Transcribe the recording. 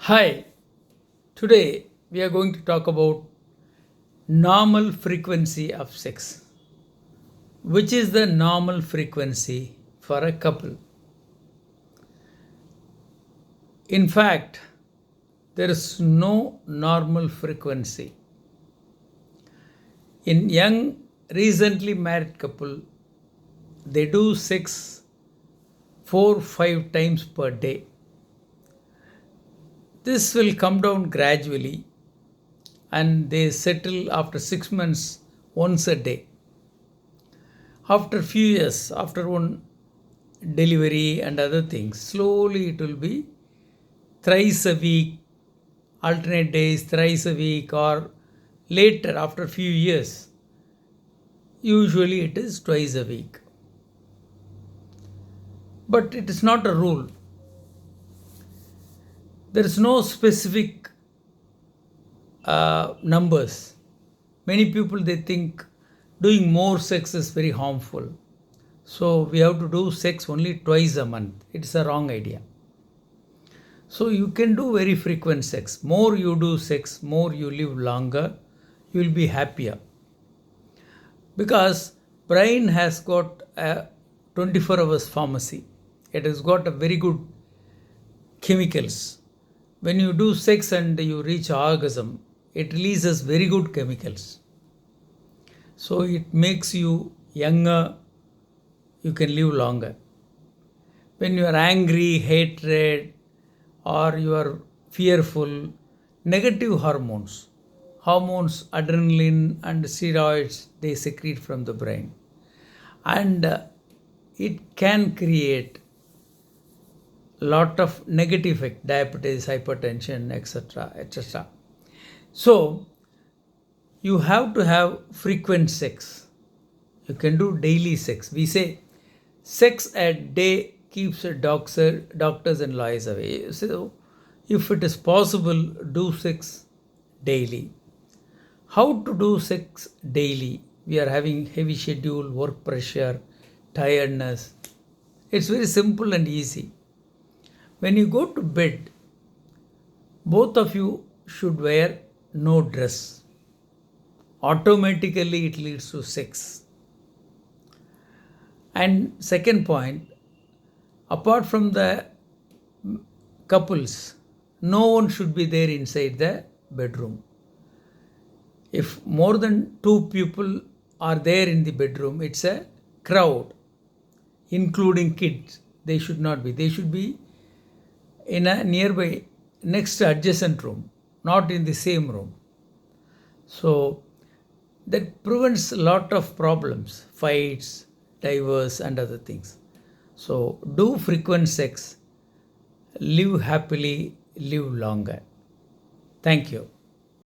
Hi, today we are going to talk about normal frequency of sex. Which is the normal frequency for a couple? In fact, there is no normal frequency. In young, recently married couple, they do sex 4-5 times per day. This will come down gradually and they settle after 6 months once a day. After few years, after one delivery and other things, slowly it will be thrice a week, alternate days, thrice a week, or later after few years, usually it is twice a week. But it is not a rule. There is no specific numbers. Many people they think doing more sex is very harmful. So we have to do sex only twice a month. It's a wrong idea. So you can do very frequent sex. More you do sex, more you live longer, you will be happier. Because brain has got a 24 hours pharmacy. It has got a very good chemicals. When you do sex and you reach orgasm, it releases very good chemicals. So it makes you younger, you can live longer. When you are angry, hatred, or you are fearful, negative hormones, adrenaline and steroids, they secrete from the brain. And it can create lot of negative effect, diabetes, hypertension, etc., etc. So you have to have frequent sex. You can do daily sex. We say sex at day keeps doctors and lawyers away. So if it is possible, do sex daily. How to do sex daily? We are having heavy schedule, work pressure, tiredness. It's very simple and easy. When you go to bed, both of you should wear no dress. Automatically it leads to sex. And second point, apart from the couples, no one should be there inside the bedroom. If more than two people are there in the bedroom, it's a crowd, including kids. They should not be. They should be in a nearby, next adjacent room, not in the same room. So that prevents a lot of problems, fights, divorce, and other things. So do frequent sex, live happily, live longer. Thank you.